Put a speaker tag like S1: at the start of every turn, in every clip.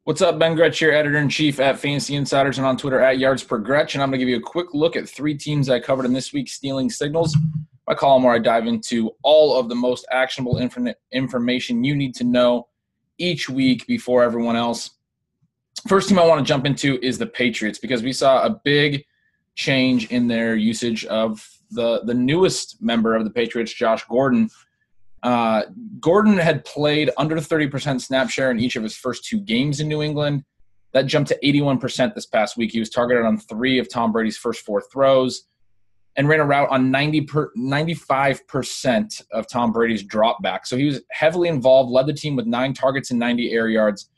S1: What's up, Ben Gretch here, editor-in-chief at Fantasy Insiders and on Twitter at YardsPerGretch, and I'm going to give you a quick look at three teams I covered in this week's Stealing Signals, my column where I dive into all of the most actionable information you need to know each week before everyone else. First team I want to jump into is the Patriots because we saw a big change in their usage of the newest member of the Patriots, Josh Gordon. Gordon had played under 30% snap share in each of his first two games in New England. That jumped to 81% this past week. He was targeted on 3 of Tom Brady's first 4 throws and ran a route on 95% of Tom Brady's drop back. So he was heavily involved, led the team with 9 targets and 90 air yards.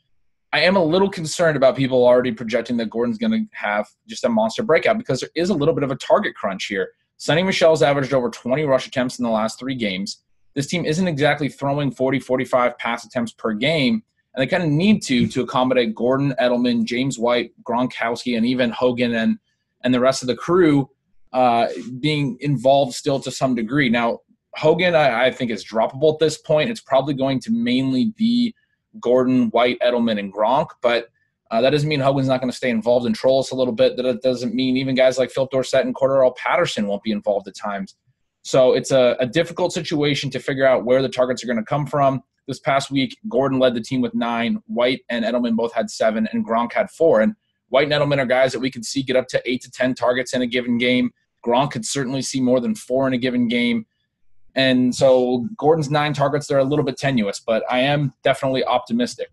S1: I am a little concerned about people already projecting that Gordon's going to have just a monster breakout because there is a little bit of a target crunch here. Sonny Michel's averaged over 20 rush attempts in the last 3 games. This team isn't exactly throwing 40, 45 pass attempts per game, and they kind of need to accommodate Gordon, Edelman, James White, Gronkowski, and even Hogan and the rest of the crew being involved still to some degree. Now, Hogan, I think, is droppable at this point. It's probably going to mainly be Gordon, White, Edelman, and Gronk, but that doesn't mean Hogan's not going to stay involved and troll us a little bit. That doesn't mean even guys like Philip Dorsett and Cordarrelle Patterson won't be involved at times. So it's a difficult situation to figure out where the targets are going to come from. This past week, Gordon led the team with 9. White and Edelman both had 7, and Gronk had 4. And White and Edelman are guys that we could see get up to 8 to 10 targets in a given game. Gronk could certainly see more than 4 in a given game. And so Gordon's 9 targets, they're a little bit tenuous, but I am definitely optimistic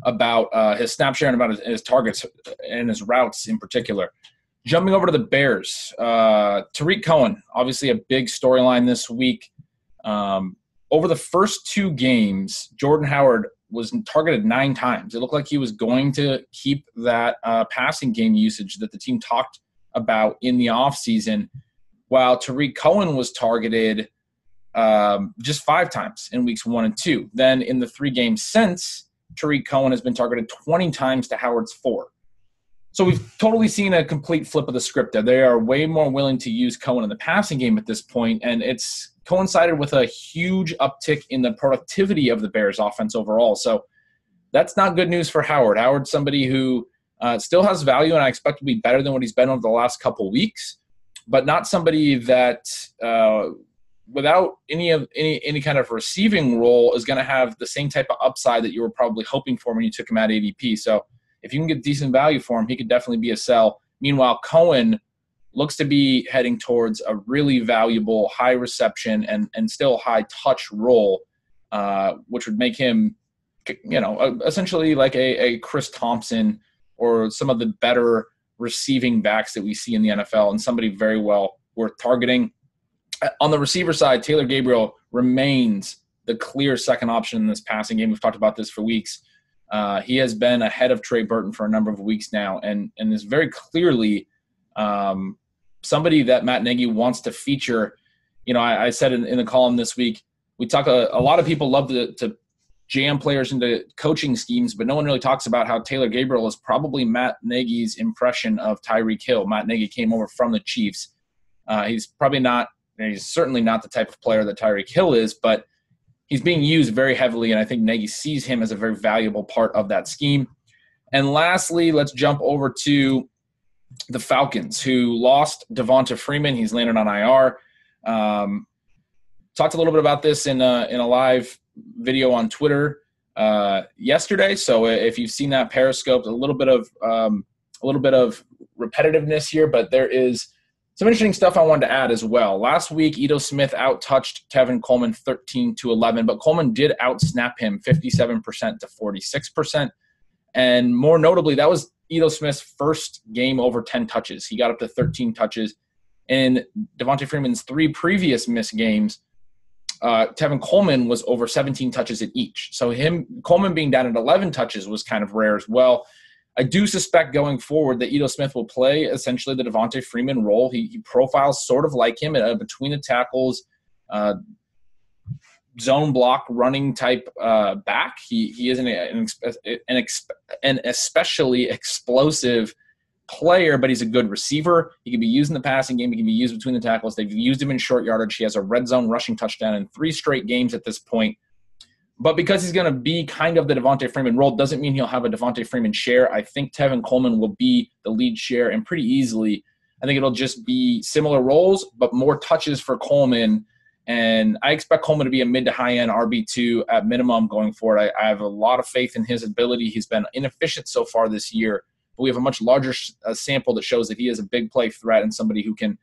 S1: about his snap share and about his targets and his routes in particular. Jumping over to the Bears, Tariq Cohen, obviously a big storyline this week. Over the first 2 games, Jordan Howard was targeted 9 times. It looked like he was going to keep that passing game usage that the team talked about in the offseason, while Tariq Cohen was targeted just 5 times in weeks 1 and 2. Then in the 3 games since, Tariq Cohen has been targeted 20 times to Howard's 4. So we've totally seen a complete flip of the script there. They are way more willing to use Cohen in the passing game at this point, and it's coincided with a huge uptick in the productivity of the Bears offense overall. So that's not good news for Howard. Howard's somebody who still has value, and I expect to be better than what he's been over the last couple weeks, but not somebody that without any kind of receiving role is going to have the same type of upside that you were probably hoping for when you took him at ADP. So if you can get decent value for him, he could definitely be a sell. Meanwhile, Cohen looks to be heading towards a really valuable high reception and still high touch role, which would make him, essentially like a Chris Thompson or some of the better receiving backs that we see in the NFL, and somebody very well worth targeting. On the receiver side, Taylor Gabriel remains the clear second option in this passing game. We've talked about this for weeks. He has been ahead of Trey Burton for a number of weeks now and is very clearly somebody that Matt Nagy wants to feature. I said in the column this week, we talk a lot of people love to jam players into coaching schemes, but no one really talks about how Taylor Gabriel is probably Matt Nagy's impression of Tyreek Hill. Matt Nagy came over from the Chiefs. He's certainly not the type of player that Tyreek Hill is, but he's being used very heavily, and I think Nagy sees him as a very valuable part of that scheme. And lastly, let's jump over to the Falcons, who lost Devonta Freeman. He's landed on IR. Talked a little bit about this in a live video on Twitter yesterday. So if you've seen that Periscope, a little bit of repetitiveness here, but there is some interesting stuff I wanted to add as well. Last week, Ito Smith out-touched Tevin Coleman 13-11, but Coleman did out-snap him 57% to 46%. And more notably, that was Ito Smith's first game over 10 touches. He got up to 13 touches. In Devonta Freeman's 3 previous missed games, Tevin Coleman was over 17 touches at each. So Coleman being down at 11 touches was kind of rare as well. I do suspect going forward that Ito Smith will play essentially the Devonta Freeman role. He profiles sort of like him between the tackles, zone block running type back. He is an especially explosive player, but he's a good receiver. He can be used in the passing game. He can be used between the tackles. They've used him in short yardage. He has a red zone rushing touchdown in 3 straight games at this point. But because he's going to be kind of the Devontae Freeman role, doesn't mean he'll have a Devontae Freeman share. I think Tevin Coleman will be the lead share, and pretty easily. I think it'll just be similar roles, but more touches for Coleman. And I expect Coleman to be a mid to high end RB2 at minimum going forward. I have a lot of faith in his ability. He's been inefficient so far this year, but we have a much larger sample that shows that he is a big play threat and somebody who can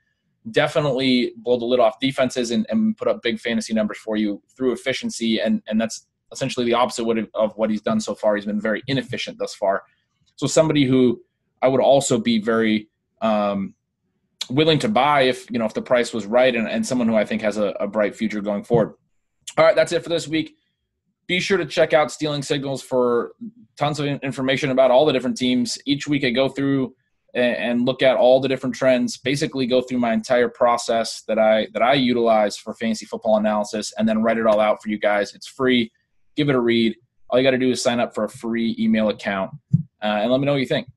S1: definitely blow the lid off defenses and put up big fantasy numbers for you through efficiency. And that's essentially the opposite of what he's done so far. He's been very inefficient thus far. So somebody who I would also be very willing to buy if the price was right, and someone who I think has a bright future going forward. All right, that's it for this week. Be sure to check out Stealing Signals for tons of information about all the different teams. Each week I go through and look at all the different trends, basically go through my entire process that I utilize for fantasy football analysis, and then write it all out for you guys. It's free. Give it a read. All you got to do is sign up for a free email account, and let me know what you think.